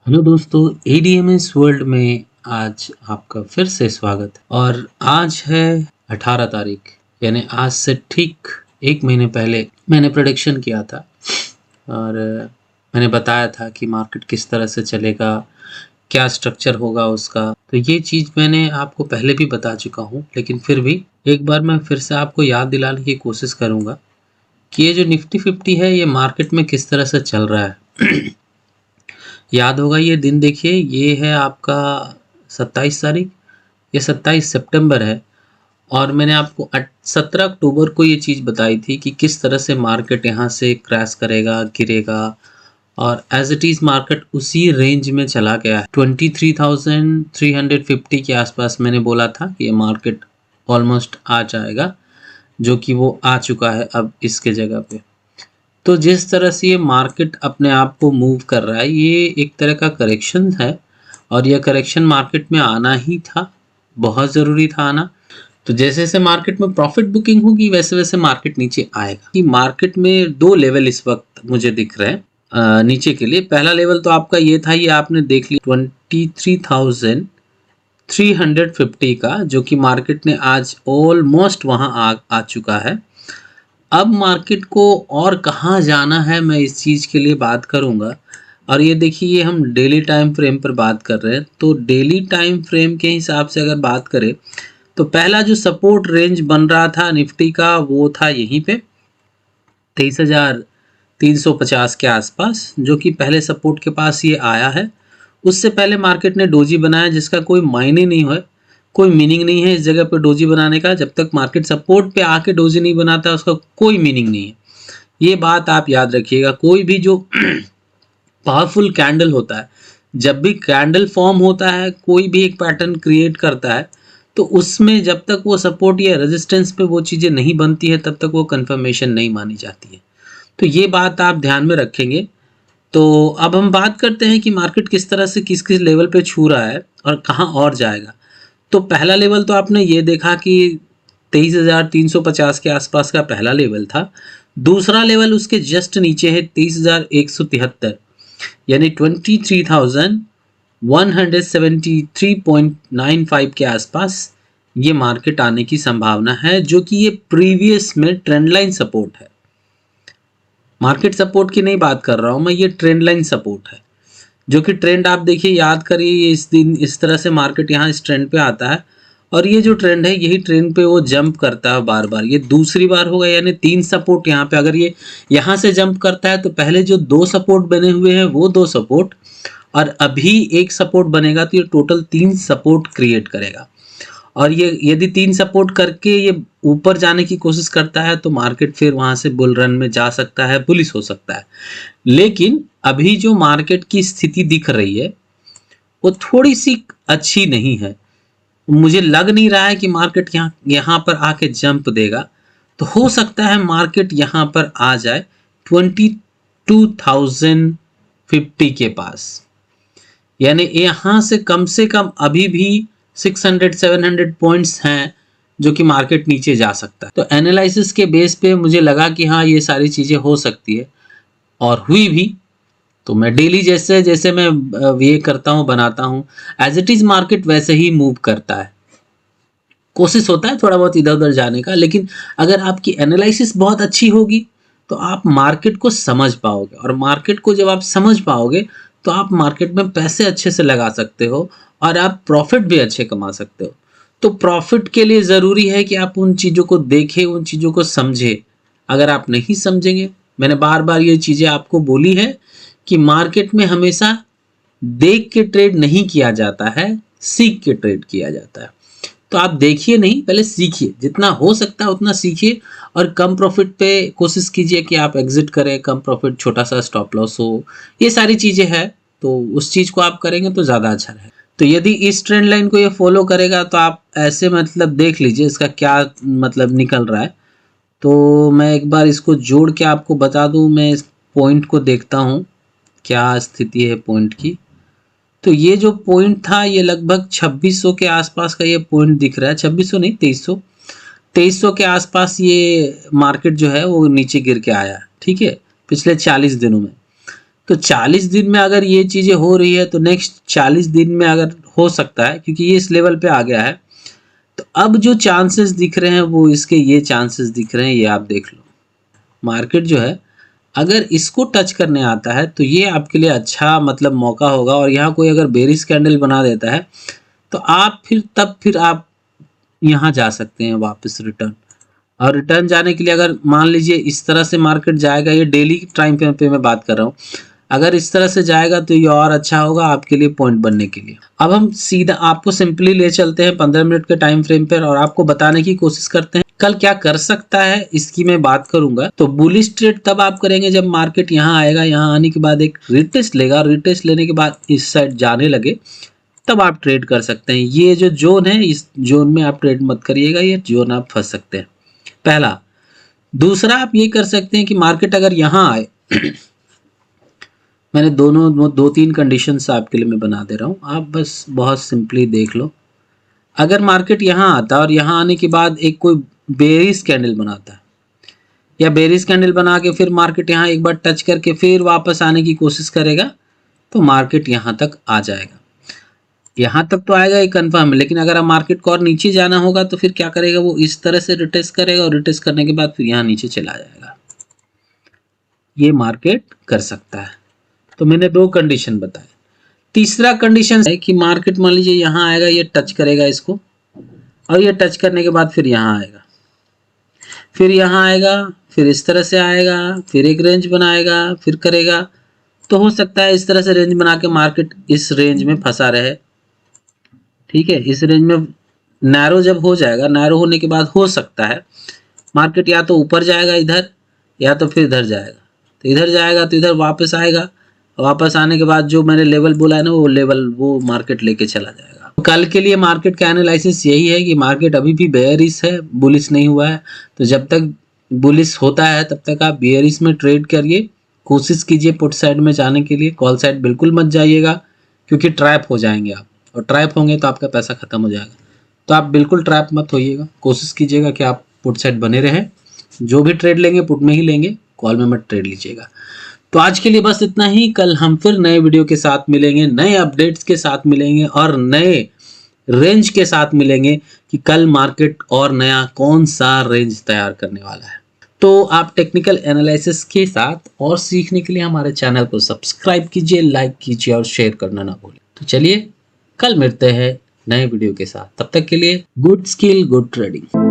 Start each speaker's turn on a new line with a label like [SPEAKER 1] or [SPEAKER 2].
[SPEAKER 1] Hello दोस्तों, एडीएमएस world में आज आपका फिर से स्वागत है। और आज है 18 तारीख, यानी आज से ठीक एक महीने पहले मैंने प्रेडिक्शन किया था और मैंने बताया था कि मार्केट किस तरह से चलेगा, क्या स्ट्रक्चर होगा उसका। तो ये चीज़ मैंने आपको पहले भी बता चुका हूँ, लेकिन फिर भी एक बार मैं फिर से आपको याद दिलाने की कोशिश करूँगा कि ये जो निफ्टी 50 है ये मार्केट में किस तरह से चल रहा है। याद होगा ये दिन, देखिए ये है आपका 27 तारीख, ये 27 सितंबर है। और मैंने आपको 17 अक्टूबर को ये चीज़ बताई थी कि किस तरह से मार्केट यहाँ से क्रैश करेगा, गिरेगा। और एज इट इज़ मार्केट उसी रेंज में चला गया है। 23,350 के आसपास मैंने बोला था कि ये मार्केट ऑलमोस्ट आ जाएगा, जो कि वो आ चुका है अब इसके जगह पे। तो जिस तरह से ये मार्केट अपने आप को मूव कर रहा है, ये एक तरह का करेक्शन है और यह करेक्शन मार्केट में आना ही था, बहुत ज़रूरी था आना। तो जैसे-जैसे मार्केट में प्रॉफिट बुकिंग होगी वैसे-वैसे मार्केट नीचे आएगा। कि मार्केट में 2 लेवल इस वक्त मुझे दिख रहे हैं नीचे के लिए। पहला लेवल तो आपका ये था, ये आपने देख लिया 23,350 का, जो कि मार्केट ने आज ऑलमोस्ट वहाँ आ चुका है। अब मार्केट को और कहाँ जाना है, मैं इस चीज़ के लिए बात करूँगा। और ये देखिए, ये हम डेली टाइम फ्रेम पर बात कर रहे हैं, तो डेली टाइम फ्रेम के हिसाब से अगर बात करें तो पहला जो सपोर्ट रेंज बन रहा था निफ्टी का वो था यहीं पे 23,350 के आसपास, जो कि पहले सपोर्ट के पास ये आया है। उससे पहले मार्केट ने डोजी बनाया जिसका कोई मायने नहीं है, कोई मीनिंग नहीं है इस जगह पे डोजी बनाने का। जब तक मार्केट सपोर्ट पे आके डोजी नहीं बनाता उसका कोई मीनिंग नहीं है। ये बात आप याद रखिएगा। कोई भी जो पावरफुल कैंडल होता है, जब भी कैंडल फॉर्म होता है, कोई भी एक पैटर्न क्रिएट करता है, तो उसमें जब तक वो सपोर्ट या रेजिस्टेंस पे वो चीज़ें नहीं बनती है तब तक वो कंफर्मेशन नहीं मानी जाती है। तो ये बात आप ध्यान में रखेंगे। तो अब हम बात करते हैं कि मार्केट किस तरह से किस किस लेवल पे छू रहा है और कहाँ और जाएगा। तो पहला लेवल तो आपने ये देखा कि 23,350 के आसपास का पहला लेवल था। दूसरा लेवल उसके जस्ट नीचे है 23,173, यानी 23,173.95 के आसपास ये मार्केट आने की संभावना है, जो कि ये प्रीवियस में ट्रेंड लाइन सपोर्ट है। मार्केट सपोर्ट की नहीं बात कर रहा हूं मैं, ये ट्रेंड लाइन सपोर्ट है। जो कि ट्रेंड आप देखिए, याद करिए, इस दिन इस तरह से मार्केट यहाँ इस ट्रेंड पे आता है और ये जो ट्रेंड है यही ट्रेंड पे वो जंप करता है बार बार। ये दूसरी बार होगा, यानी 3 सपोर्ट यहाँ पे। अगर ये यहाँ से जंप करता है तो पहले जो 2 सपोर्ट बने हुए हैं वो 2 सपोर्ट, और अभी एक सपोर्ट बनेगा, तो ये टोटल 3 सपोर्ट क्रिएट करेगा। और ये यदि 3 सपोर्ट करके ये ऊपर जाने की कोशिश करता है तो मार्केट फिर वहां से बुल रन में जा सकता है, बुलिश हो सकता है। लेकिन अभी जो मार्केट की स्थिति दिख रही है वो थोड़ी सी अच्छी नहीं है। मुझे लग नहीं रहा है कि मार्केट यहाँ पर आके जंप देगा। तो हो सकता है मार्केट यहाँ पर आ जाए 22,050 के पास, यानी यहाँ से कम अभी भी 600-700 पॉइंट्स हैं जो कि मार्केट नीचे जा सकता है। तो एनालिसिस के बेस पे मुझे लगा कि हाँ, ये सारी चीज़ें हो सकती है और हुई भी। तो मैं डेली जैसे जैसे मैं ये करता हूँ, बनाता हूँ, एज इट इज़ मार्केट वैसे ही मूव करता है। कोशिश होता है थोड़ा बहुत इधर-उधर जाने का, लेकिन अगर आपकी एनालिसिस बहुत अच्छी होगी तो आप मार्केट को समझ पाओगे, और मार्केट को जब आप समझ पाओगे तो आप मार्केट में पैसे अच्छे से लगा सकते हो और आप प्रॉफिट भी अच्छे कमा सकते हो। तो प्रॉफिट के लिए ज़रूरी है कि आप उन चीज़ों को देखें, उन चीज़ों को समझें। अगर आप नहीं समझेंगे, मैंने बार-बार ये चीज़ें आपको बोली है कि मार्केट में हमेशा देख के ट्रेड नहीं किया जाता है, सीख के ट्रेड किया जाता है। तो आप देखिए नहीं, पहले सीखिए, जितना हो सकता है उतना सीखिए और कम प्रॉफिट पे कोशिश कीजिए कि आप एग्जिट करें, कम प्रॉफिट, छोटा सा स्टॉप लॉस हो, ये सारी चीज़ें हैं। तो उस चीज़ को आप करेंगे तो ज़्यादा अच्छा रहेगा। तो यदि इस ट्रेंड लाइन को ये फॉलो करेगा तो आप ऐसे मतलब देख लीजिए इसका क्या मतलब निकल रहा है। तो मैं एक बार इसको जोड़ के आपको बता दूं, मैं इस पॉइंट को देखता हूँ क्या स्थिति है पॉइंट की। तो ये जो पॉइंट था ये लगभग 2600 के आसपास का ये पॉइंट दिख रहा है। 2600 नहीं, 2300 के आसपास ये मार्केट जो है वो नीचे गिर के आया, ठीक है, पिछले 40 दिनों में। तो 40 दिन में अगर ये चीजें हो रही है तो नेक्स्ट 40 दिन में अगर हो सकता है, क्योंकि ये इस लेवल पे आ गया है, तो अब जो चांसेस दिख रहे हैं वो इसके ये चांसेस दिख रहे हैं, ये आप देख लो। मार्केट जो है अगर इसको टच करने आता है तो ये आपके लिए अच्छा मतलब मौका होगा, और यहाँ कोई अगर बेरिश कैंडल बना देता है तो आप फिर आप यहाँ जा सकते हैं वापस रिटर्न। और रिटर्न जाने के लिए अगर मान लीजिए इस तरह से मार्केट जाएगा, ये डेली टाइम फ्रेम पे मैं बात कर रहा हूँ, अगर इस तरह से जाएगा तो ये और अच्छा होगा आपके लिए पॉइंट बनने के लिए। अब हम सीधा आपको सिंपली ले चलते हैं 15 मिनट के टाइम फ्रेम पर और आपको बताने की कोशिश करते हैं कल क्या कर सकता है, इसकी मैं बात करूंगा। तो बुलिश ट्रेड तब आप करेंगे जब मार्केट यहाँ आएगा, यहाँ आने के बाद एक रिटेस्ट लेगा, रिटेस्ट लेने के बाद इस साइड जाने लगे, तब आप ट्रेड कर सकते हैं। ये जो जोन है इस जोन में आप ट्रेड मत करिएगा, ये जोन आप फंस सकते हैं, पहला। दूसरा आप ये कर सकते हैं कि मार्केट अगर यहाँ आए मैंने दो तीन कंडीशंस आपके लिए मैं बना दे रहा हूँ, आप बस बहुत सिंपली देख लो। अगर मार्केट यहाँ आता है और यहाँ आने के बाद एक कोई बेरिश कैंडल बनाता है, या बेरिश कैंडल बना के फिर मार्केट यहाँ एक बार टच करके फिर वापस आने की कोशिश करेगा, तो मार्केट यहाँ तक आ जाएगा। यहाँ तक तो आएगा ये कंफर्म है, लेकिन अगर आप मार्केट को और नीचे जाना होगा तो फिर क्या करेगा, वो इस तरह से रिटेस्ट करेगा और रिटेस्ट करने के बाद फिर यहाँ नीचे चला जाएगा। ये मार्केट कर सकता है। तो मैंने दो कंडीशन बताए। तीसरा कंडीशन है कि मार्केट मान लीजिए यहाँ आएगा, ये टच करेगा इसको, और ये टच करने के बाद फिर यहाँ आएगा, फिर यहाँ आएगा, फिर इस तरह से आएगा, फिर एक रेंज बनाएगा, फिर करेगा। तो हो सकता है इस तरह से रेंज बना के मार्केट इस रेंज में फंसा रहे, ठीक है। इस रेंज में नैरो जब हो जाएगा, नैरो होने के बाद हो सकता है मार्केट या तो ऊपर जाएगा इधर, या तो फिर इधर जाएगा। तो इधर जाएगा तो इधर वापस आएगा, वापस आने के बाद जो मैंने लेवल बोला है ना, वो लेवल वो मार्केट लेके चला जाएगा। तो कल के लिए मार्केट का एनालिसिस यही है कि मार्केट अभी भी बेयरिश है, बुलिश नहीं हुआ है। तो जब तक बुलिश होता है तब तक आप बेयरिश में ट्रेड करिए, कोशिश कीजिए पुट साइड में जाने के लिए। कॉल साइड बिल्कुल मत जाइएगा, क्योंकि ट्रैप हो जाएंगे आप, और ट्रैप होंगे तो आपका पैसा खत्म हो जाएगा। तो आप बिल्कुल ट्रैप मत होइएगा, कोशिश कीजिएगा कि आप पुट साइड बने रहें। जो भी ट्रेड लेंगे पुट में ही लेंगे, कॉल में मत ट्रेड लीजिएगा। तो आज के लिए बस इतना ही। कल हम फिर नए वीडियो के साथ मिलेंगे, नए अपडेट्स के साथ मिलेंगे और नए रेंज के साथ मिलेंगे कि कल मार्केट और नया कौन सा रेंज तैयार करने वाला है। तो आप टेक्निकल एनालिसिस के साथ और सीखने के लिए हमारे चैनल को सब्सक्राइब कीजिए, लाइक कीजिए और शेयर करना ना भूलें। तो चलिए कल मिलते हैं नए वीडियो के साथ, तब तक के लिए गुड स्किल गुड ट्रेडिंग।